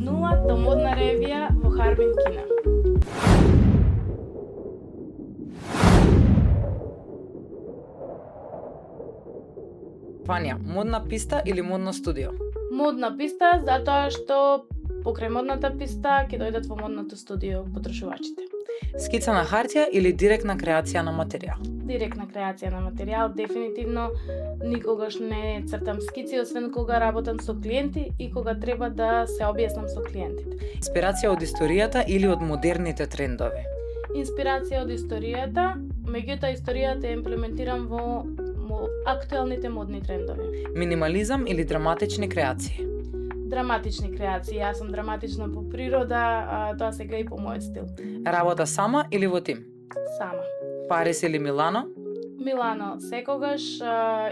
Нулата модна ревија во Харбин Кина. Фанија, модна писта или модно студио? Модна писта затоа што покрај модната писта ќе дојдат во модното студио потрошувачите. Скица на хартија или директна креација на материјал? Директна креација на материјал, дефинитивно никогаш не цртам скици, освен кога работам со клиенти и кога треба да се објаснам со клиентите. Инспирација од историјата или од модерните трендови? Инспирација од историјата, меѓутоа историјата ја имплементирам во актуелните модни трендови. Минимализам или драматични креации? Драматични креации. Јас сум драматична по природа, тоа сега и по мојот стил. Работа сама или во тим? Сама. Париз или Милано? Милано секогаш,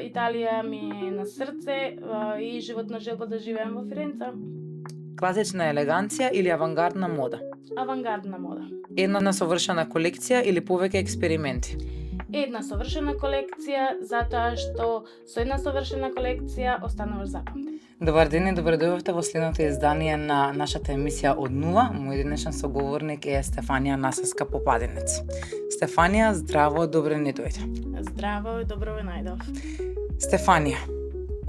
Италија ми е на срце и животна желба да живеем во Фиренца. Класична елеганција или авангардна мода? Авангардна мода. Една совршена колекција или повеќе експерименти? Една совршена колекција, затоа што со една совршена колекција остануваш запамтен. Добар ден и добре дојдовте во следното издание на нашата емисија Од нула. Мој денешен соговорник е Стефанија Насеска-Попадинец. Стефанија, здраво, добре ни дојде. Здраво и добро ве најдов. Стефанија,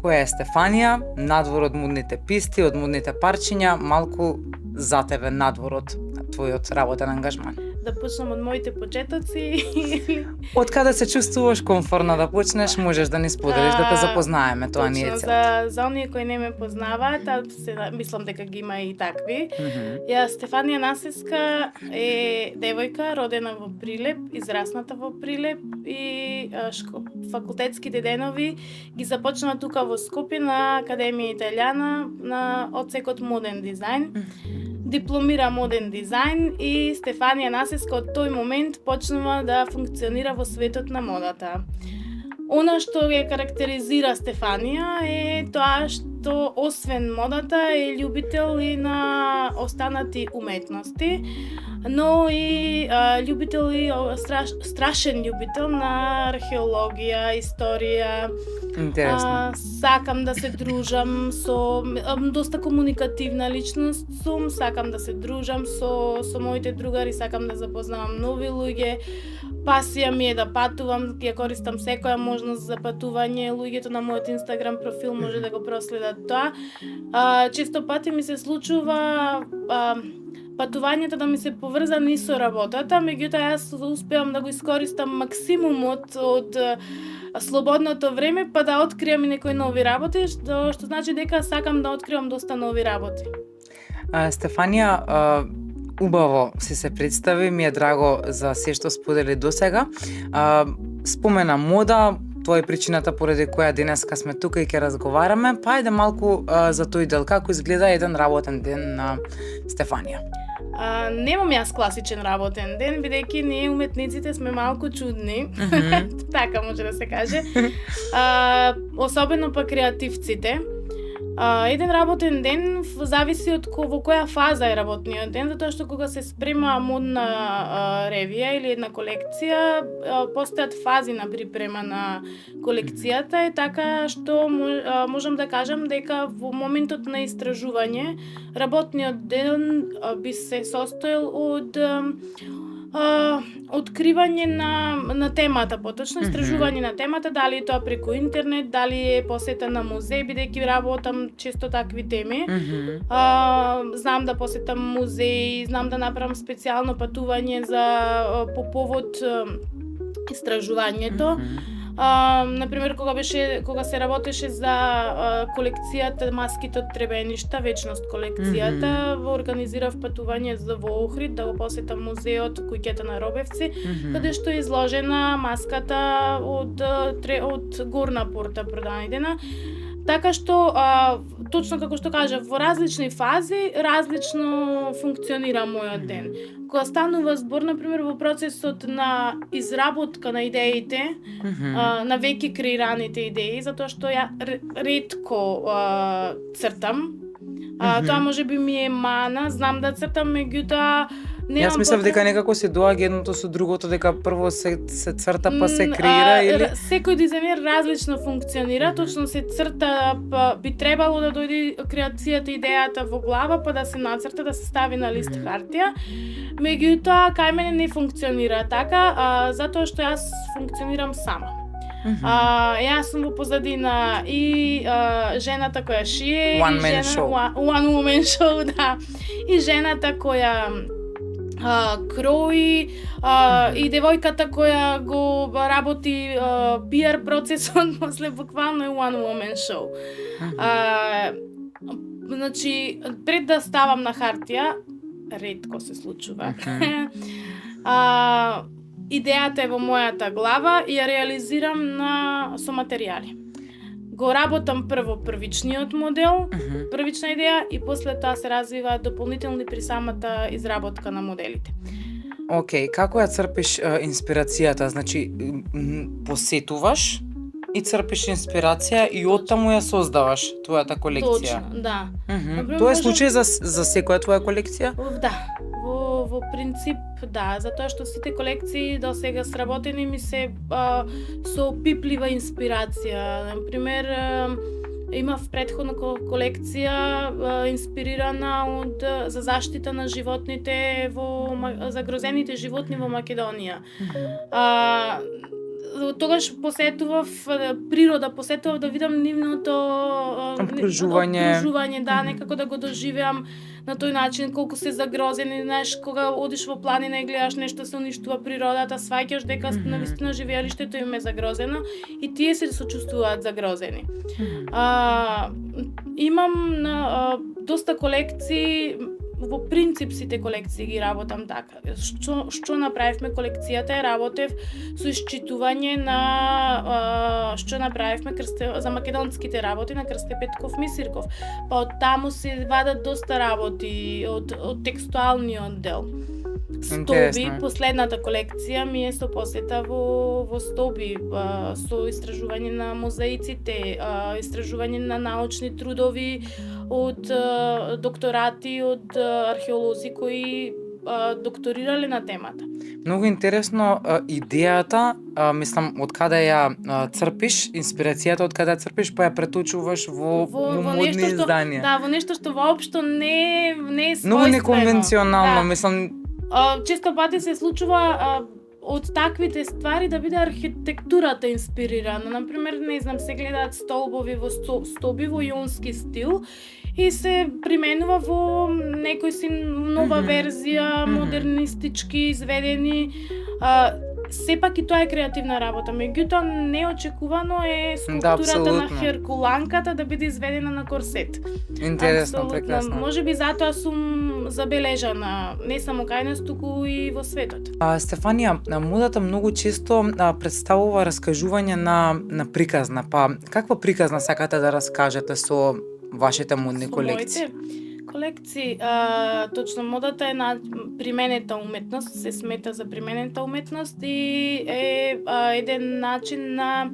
која е Стефанија, надвор од модните писти, од модните парчиња, малку за тебе надвор од твојот работен ангажман? Да почнам од моите почетоци. Од каде се чувствуваш комфортно да почнеш, можеш да ни споделиш да те запознаеме, тоа ни е целта. За оние кои не ме познаваат, мислам дека ги има и такви. Ја Стефанија Насеска е девојка родена во Прилеп, израсната во Прилеп и факултетските денови ги започнаа тука во Скопје на Академија Италијана на одсекот моден дизајн. Дипломира моден дизајн и Стефанија Насеска од тој момент почнува да функционира во светот на модата. Она што ја карактеризира Стефанија е тоа што освен модата е љубител и на останати уметности, но и љубител и страшен љубител на археологија, историја. Интересно. Сакам да се дружам со доста комуникативна личност сум, сакам да се дружам со моите другари, сакам да запознавам нови луѓе. Пасија ми е да патувам, ја користам секоја можност за патување. Луѓето на мојот Инстаграм профил може да го проследат тоа. Често пати ми се случува патувањето да ми се поврзани со работата, меѓутоа јас успеам да го искористам максимумот од слободното време, па да откриам и некои нови работи, што значи дека сакам да откривам доста нови работи. Стефанија, убаво си се представи, ми е драго за се што сподели досега. Спомена мода, тоа е причината поради која денеска сме тука и ќе разговараме, па ајде малку за тој дел, како изгледа еден работен ден на Стефанија. Немам јас класичен работен ден, бидејќи ние уметниците сме малку чудни, така може да се каже, особено па креативците. Еден работен ден зависи од во која фаза е работниот ден, затоа што кога се спрема модна ревија или една колекција, постојат фази на припрема на колекцијата, и така што можам да кажам дека во моментот на истражување работниот ден би се состоел од откривање на темата, поточно истражување на темата, дали е тоа преку интернет, дали е посета на музеј, бидејќи работам често такви теми. Знам да посетам музеи, знам да направам специјално патување по повод истражувањето. Например, кога се работеше за колекцијата Маските од Требеништа, вечност колекцијата, организирав патување во Охрид да го посетам музеот Куќата на Робевци, каде што е изложена маската од Горна порта продадена. Така што, точно како што кажав, во различни фази, различно функционира мојот ден. Кога станува збор, например, во процесот на изработка на идеите, на веќе креираните идеи, затоа што ја ретко цртам, Тоа можеби ми е мана, знам да цртам, меѓутоа Јас мислам дека некако се доаѓа едното со другото, дека прво се црта па се креира или секој дизајнер различно функционира, точно се црта, би требало да дојде креацијата, идејата во глава, па да се нацрта, да се стави на лист хартија. Меѓутоа кај мене не функционира така, затоа што јас функционирам сама. Јас сум во позадина и жената која шие, One woman show, да. И жената која крои, и девојката која го работи PR процесот, после буквално е one woman show. Значи, пред да ставам на хартија, ретко се случува. Идејата е во мојата глава и ја реализирам со материјали. Го работам прво првичниот модел, првична идеја и после тоа се развива дополнителни при самата изработка на моделите. Океј, како ја црпиш инспирацијата? Значи, посетуваш и црпиш инспирација и оттаму ја создаваш твојата колекција. Точно, да. Тоа е случај за секоја твоја колекција? Да. Во принцип, да, затоа што сите колекции до сега сработени ми се со опиплива инспирација. Например, имав претходна колекција инспирирана за заштита на животните загрозените животни во Македонија. Тогаш посетував природа, посетував да видам нивното обкружување, да, некако да го доживеам на тој начин, колку се загрозени, знаеш, кога одиш во планина и гледаш нешто се уништува природата, сваќаш дека навистина живеалиштето им е загрозено и тие се сочувствуваат загрозени. Имам доста колекции. Во принцип сите колекции ги работам така. Што направивме колекцијата е работев со исчитување на што направивме за македонските работи на Крсте Петков Мисирков. Па од таму се вадат доста работи од текстуалниот дел. Стоби, последната колекција ми е со посета во Стоби, со истражување на мозаиците, истражување на научни трудови од докторати од археолози кои докторирале на темата. Многу интересно идејата, мислам, од каде ја црпиш, инспирацијата од каде ја црпиш, па ја преточуваш во модни изданија. Да, во нешто што воопшто не е својствено. Многу неконвенционално, мислам. Често пати се случува од таквите ствари да биде архитектурата инспирирана. Например, не знам, се гледаат столбови во стоби во јонски стил и се применува во некој си нова верзија, модернистички изведени. Сепак и тоа е креативна работа, меѓутоа неочекувано е скулптурата на Херкуланката да биде изведена на корсет. Интересно, прекрасно. Можеби затоа сум забележана, не само кај нас, туку и во светот. Стефанија, модата многу често представува раскажување на приказна, па каква приказна сакате да раскажете со вашите модни колекции? Колекции, точно модата е применета уметност, се смета за применета уметност и е еден начин на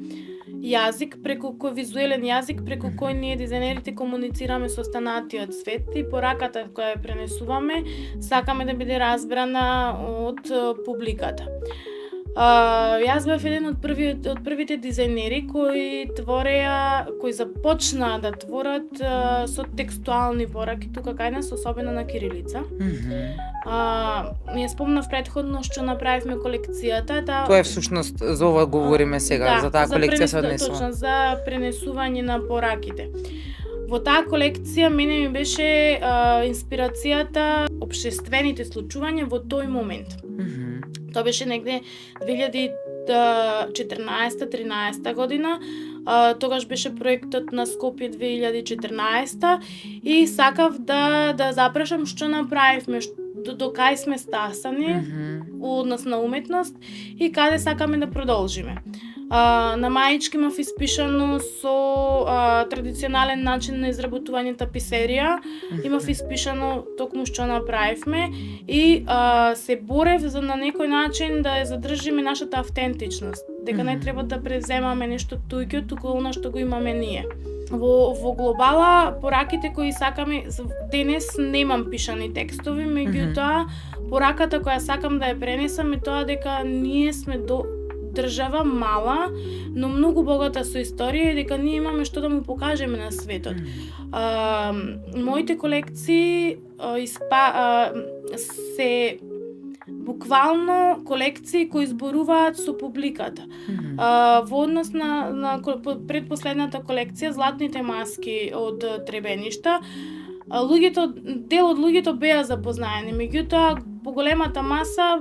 јазик преку кој визуелен јазик преку кој ние дизајнерите комуницираме со останатиот свет и пораката која ја пренесуваме сакаме да биде разбрана од публиката. Јас бев еден од првите дизајнери кои започнаа да творат со текстуални пораки тука кај нас, особено на кирилица. Ми ја спомнав претходно што направивме колекцијата. Тоа е всушност за ова говориме сега, за таа колекција се однесува. Точно, за пренесување на пораките. Во таа колекција мене ми беше инспирацијата општествените случувања во тој момент. Тоа беше негде 2014-13 година. Тогаш беше проектот на Скопје 2014 и сакав да запрашам што направивме, до кај сме стасани однос на уметност и каде сакаме да продолжиме. На маички имав испишано со традиционален начин на изработување таписерија. Имав испишано токму што направивме и се борев за на некој начин да ја задржиме нашата автентичност. Дека не треба да преземаме нешто туѓо, туку она што го имаме ние. во глобала пораките кои сакаме денес немам пишани текстови, меѓутоа пораката која сакам да ја пренесам е тоа дека ние сме држава мала, но многу богата со историја и дека ние имаме што да му покажеме на светот. Моите колекции се буквално колекции кои зборуваат со публиката. Во однос на предпоследната колекција Златните маски од Требеништа, дел од луѓето беа запознаени, меѓутоа поголемата маса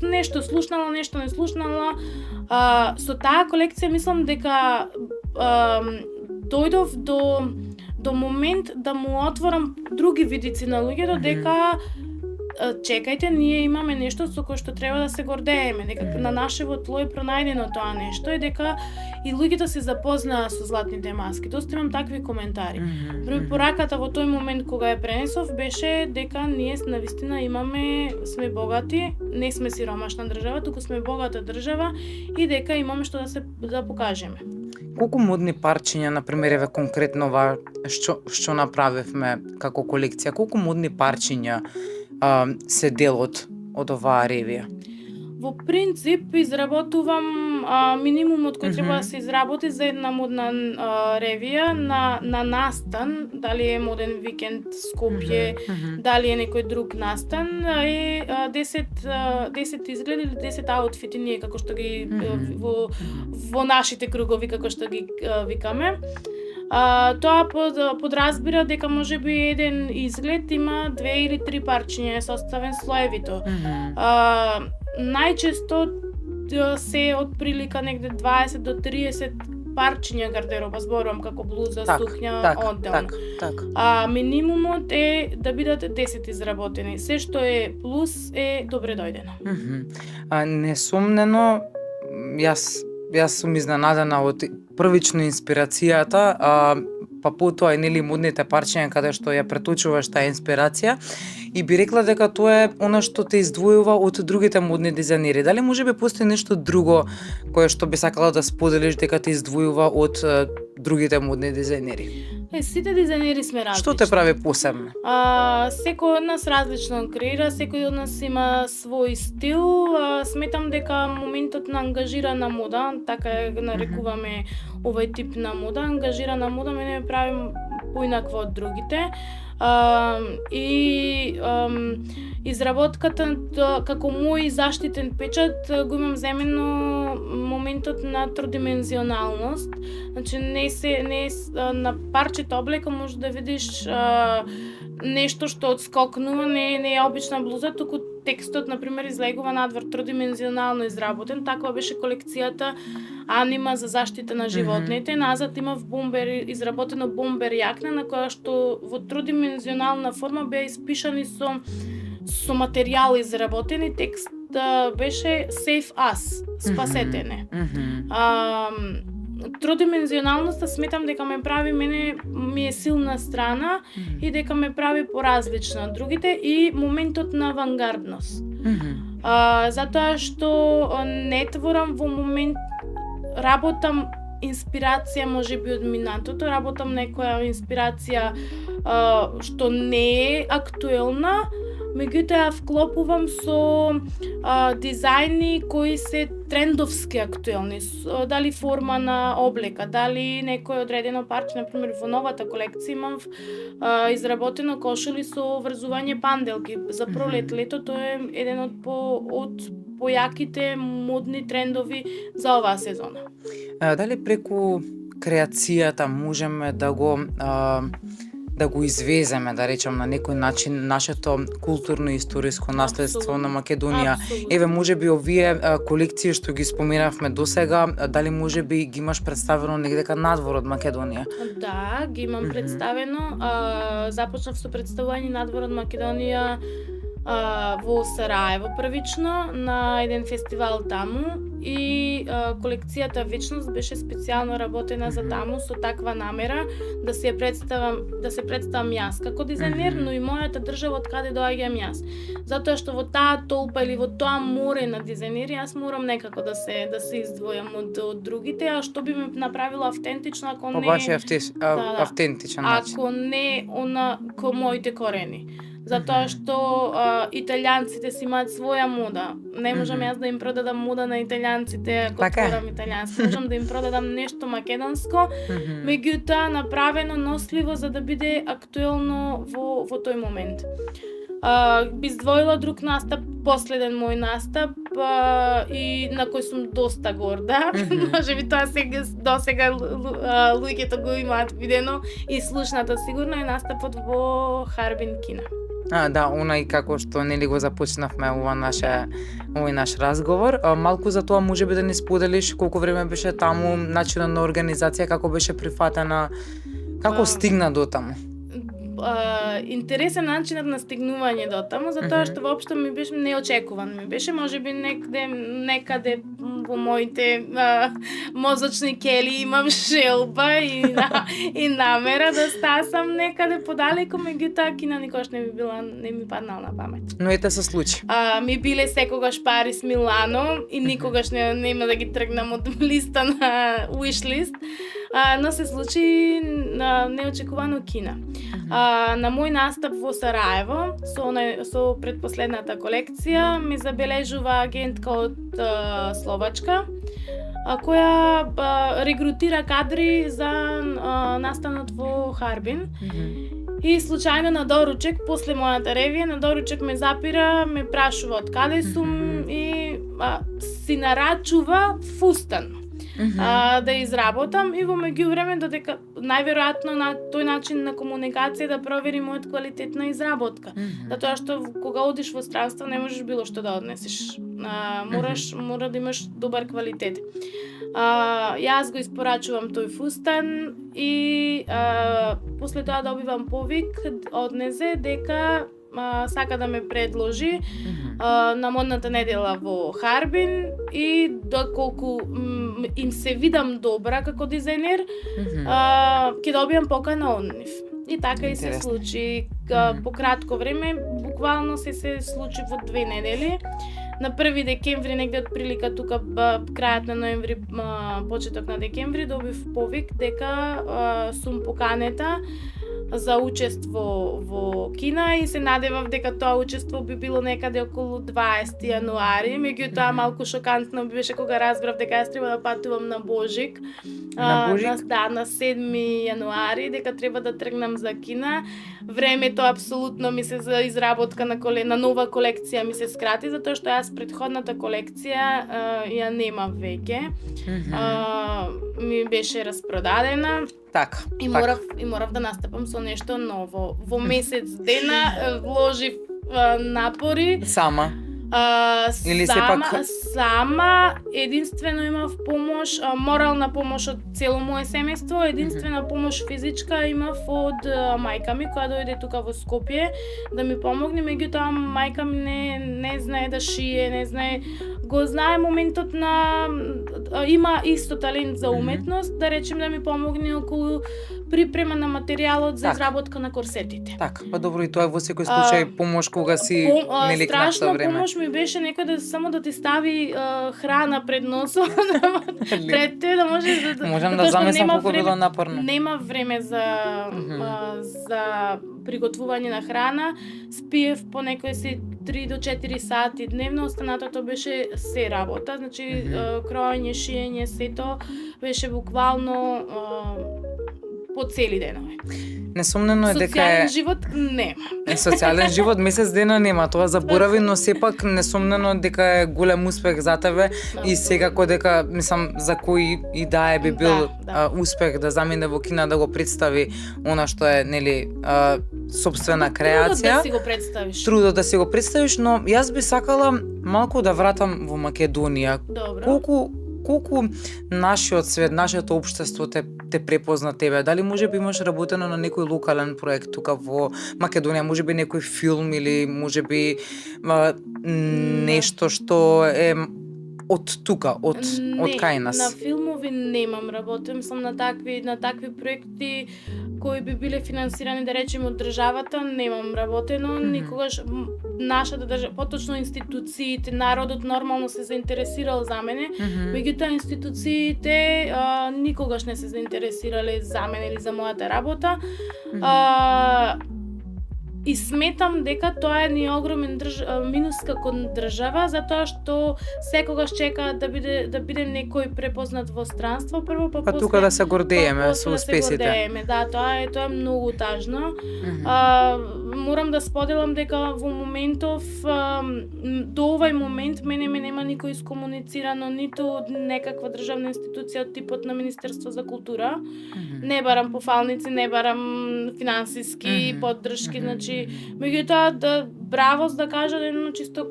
нешто слушнала, нешто не слушнала. Со таа колекција мислам дека дојдов до момент да му отворам други видици на луѓето, дека чекајте, ние имаме нешто со кое што треба да се гордееме, дека на нашево тло е пронајдено тоа нешто и дека и луѓето се запознаа со Златните маски. Доста имам такви коментари. Пораката во тој момент кога ја пренесов беше дека ние навистина сме богати, не сме сиромашна држава, туку сме богата држава и дека имаме што да покажеме. Колку модни парчиња, например, еве конкретно што направивме како колекција, колку модни парчиња се дел од оваа ревија? Во принцип изработувам минимумот кој треба да се изработи за една модна ревија на настан, дали е моден викенд Скопје, дали е некој друг настан, е 10 изгледи или 10 аутфити, ние како што ги во нашите кругови како што ги викаме. Тоа подразбира дека можеби еден изглед има 2 или 3 парчиња составен слоевито. Најчесто се од прилика негде 20 до 30 парчиња гардероба, зборувам како блуза, сукња, одделно. Минимумот е да бидат 10 изработени. Се што е плюс е добре дојдено. Несомнено, јас сум изненадена од првично инспирацијата, па потоа и нели модните парчиња каде што ја преточуваш таа инспирација и би рекла дека тоа е она што те издвојува од другите модни дизајнери. Дали можеби постои нешто друго кое што би сакала да споделиш дека те издвојува од другите модни дизајнери? Сите дизајнери сме различни. Што те прави посебно? Секој од нас различно креира, секој од нас има свој стил. Сметам дека моментот на ангажирана мода, така ја нарекуваме овој тип на мода, ангажирана мода мене ме прави поинаква од другите. И изработката како мој заштитен печат го имам земено моментот на тродимензионалност. Значи не на парчето облека може да видиш нешто што отскокнува, не е обична блуза, туку текстот например излегува надвор, тродимензионално изработен. Таква беше колекцијата Анима за заштита на животните. Назад имав изработено бомбер јакна на која што во тродимензионална форма беа испишани со материјал изработени. Текст беше Save Us, спасете не. Тродимензионалноста сметам дека ми е силна страна и дека ме прави поразлична од другите и моментот на авангардност. Затоа што не творам во момент, работам инспирација можеби од минатото, работам некоја инспирација што не е актуелна, меѓутоа вклопувам со дизајни кои се трендовски актуелни, дали форма на облека, дали некој одредено парче, например во новата колекција имам изработено кошули со врзување панделки за пролет, лето. Тоа е еден од појаките модни трендови за оваа сезона. Дали преку креацијата можеме да го извеземе, да речем, на некој начин нашето културно и историско наследство на Македонија? Еве, можеби овие колекции што ги споменавме досега, дали можеби ги имаш представено негдека надвор од Македонија? Да, ги имам представено. Започнав со представување надвор од Македонија во Сараево првично на еден фестивал таму и колекцијата Вечност беше специјално работена за таму со таква намера да се представам јас како дизајнер, но и мојата држава од каде доаѓам јас. Затоа што во таа толпа или во тоа море на дизајнери јас морам некако да се издвојам од другите, а што би ме направило автентично ако не автентичен начин. Ако не она ко моите корени. Затоа што италијанците си имаат своја мода. Не можам јас да им продадам мода на италијанците ако отворам италијански. Можам да им продадам нешто македонско, меѓутоа направено носливо за да биде актуелно во тој момент. Би издвоила друг настап, последен мој настап и на кој сум доста горда. Можеби тоа досега луѓето го имаат видено и слушнато сигурно е настапот во Харбин Кина. Да, она и како што нели го започнавме овој наш разговор. Малку за тоа можеби да ни споделиш колку време беше таму, начинот на организација, како беше прифатена, како стигна до таму? Интересен начинот на стигнување до таму, затоа што воопшто ми беше неочекуван. Ми беше можеби некаде во моите мозочни кели имам желба и намера да стасам некаде подалеку, меѓутоа Кина никош не ми паднала на памет. Но ете се случи. Ми биле секогаш Париз, Милано и никогаш нема да ги тргнам од листа на wish list. Но се случи неочекувано Кина. На мој настап во Сараево, со предпоследната колекција, ми забележува агентка од Словачка, која регрутира кадри за настанот во Харбин. И случајно на доручек, после мојата ревија, на доручек ме запира, ме прашува од каде сум и си нарачува фустан. Да изработам и во меѓувреме додека најверојатно на тој начин на комуникација да провери мојот квалитет на изработка. Затоа што кога одиш во странство не можеш било што да однесеш. Мора да имаш добар квалитет. Јас го испорачувам тој фустан и после тоа добивам повик од незе дека сака да ме предложи на модната недела во Харбин и доколку им се видам добра како дизајнер, ќе добијам покана од нив. И така и се случи. По кратко време, буквално се случи во 2 недели. На 1 декември, негде од прилика тука, крајот на ноември, почеток на декември, добив повик дека сум поканета за учество во Кина и се надевав дека тоа учество би било некаде околу 20 јануари, меѓутоа малку шокантно беше кога разбрав дека јас треба да патувам на Божик. На 7 јануари, дека треба да тргнам за Кина. Времето апсолутно ми се за изработка на нова колекција ми се скрати, затоа што јас претходната колекција ја немав веќе. Ми беше распродадена. Така. И морав да настапам со нешто ново. Во месец дена вложив напори. Сама. Или сама, единствено имав помош, морална помош од цело мое семејство, единствена помош физичка имав од мајка ми која дојде тука во Скопје да ми помогне, меѓутоа мајка ми не знае да шие, не знае, го знае моментот на има исто талент за уметност, да речем да ми помогне околу припрема на материјалот за изработка на корсетите. Така, па добро, и тоа во секој случај помош кога си нели кратко време. Страшна помош ми беше некој само да ти стави храна пред носот, пред те да можеш да... Можам да замислам колку било напорно. Нема време за приготвување на храна, спиев по некои 3 до 4 сати дневно, останатото беше се работа, значи кроење, шиење, сето беше буквално по цели денови. Несомнено е дека социјален живот нема. Социјален живот месец дена нема, тоа заборави, но сепак несомнено дека е голем успех за тебе и секако дека мислам за кој и да е би бил успех да замине во Кина да го представи она што е нели сопствена креација. Трудот да си го представиш, но јас би сакала малку да вратам во Македонија. Добро. Колку нашиот свет, нашето општество те препозна тебе? Дали можеби имаш работено на некој локален проект тука во Македонија, можеби некој филм или можеби нешто што е од тука, од кај нас? На филмови немам работен, сум на такви проекти кои би биле финансирани, да речеме, од државата, немам работено, никогаш нашата држава, поточно институциите, народот нормално се заинтересирал за мене, меѓутоа институциите никогаш не се заинтересирале за мене или за мојата работа. И сметам дека тоа е ни огромен минус како држава, затоа што секогаш чекаат да биде некој препознат во странство прво, па тука да се гордееме со успесите. Да, тоа е многу тажно. Морам да споделам дека во моментов до овај момент мене нема никој искомуницирано, ниту некаква државна институција од типот на Министерство за култура. Не барам пофалници, не барам финансиски поддршки, значи меѓутоа бравост да кажа чисто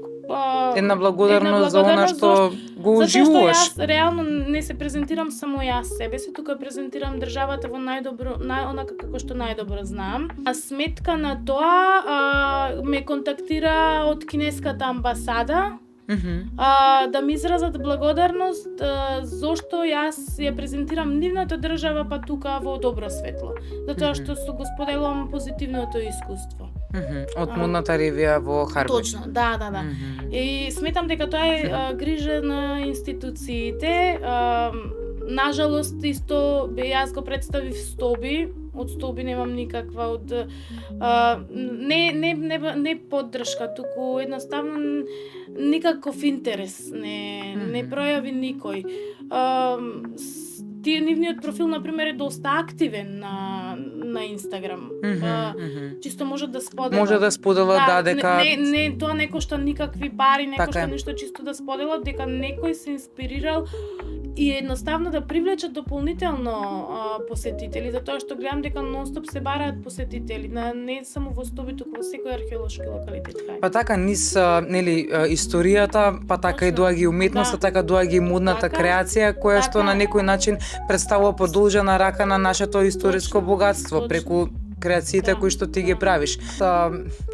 една благодарност за она што го уживуваш. Затоа што јас реално не се презентирам само јас себе си, тука презентирам државата во онака како што најдобро знам. А сметка на тоа ме контактира од кинеската амбасада, да ми изразат благодарност зошто јас ја презентирам нивната држава па тука во добро светло. Затоа што го споделувам позитивното искуство. Од модната ревија во Харби. Точно, да. И сметам дека тоа е грижа на институциите. Нажалост, исто јас го представив Стоби. Од Стоби немам никаква не поддршка, туку едноставно никаков интерес не пројави никој. Нивниот профил, например, е доста активен на Инстаграм. Чисто може да сподела. Дека тоа не кошта никакви пари, не кошта ништо, чисто да сподела дека некој се инспирирал и едноставно да привлечат дополнително посетители, затоа што гледам дека нонстоп се бараат посетители, не само во Стоби, туку во секој археолошки локалитет. Па така низ историјата, па така и доаѓа уметноста, така доаѓа и модната креација, која што на некој начин представува продолжена рака на нашето историско богатство преку креациите кои што ти ги правиш.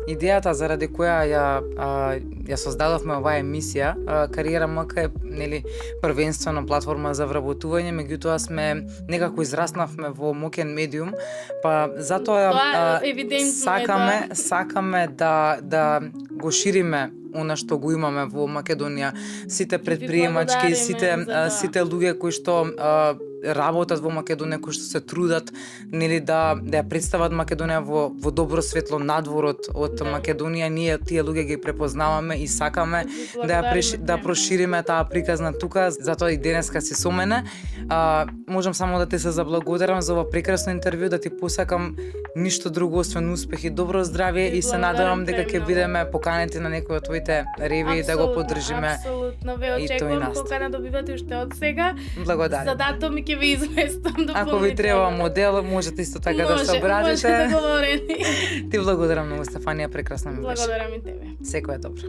Идејата заради која ја создадовме оваа емисија, Кариера МК е првенствено платформа за вработување, меѓутоа сме некако израснавме во моќен медиум, па затоа сакаме да го шириме она што го имаме во Македонија, сите предприемачки, сите луѓе кои што работат во Македонија, кои што се трудат да ја представат Македонија во добро светло надворот од Македонија, ние тие луѓе ги препознаваме и сакаме да прошириме таа приказна тука, затоа и денеска си со мене. Можам само да ти се заблагодарам за ова прекрасно интервју, да ти посакам ништо друго освен успех и добро здравје и се надевам дека ќе бидеме поканети на некој од твоите реви да го поддржиме. Апсолутно, ве очекувам покана добивате уште од сега. Благодарам. За датум ќе ви известам дополнително. Ако ви треба модел, можете исто така да се обратите. Може договорени. Ти благодарам многу, Стефанија, прекрасно ми беше. Благодарам и тебе. Секој е добро.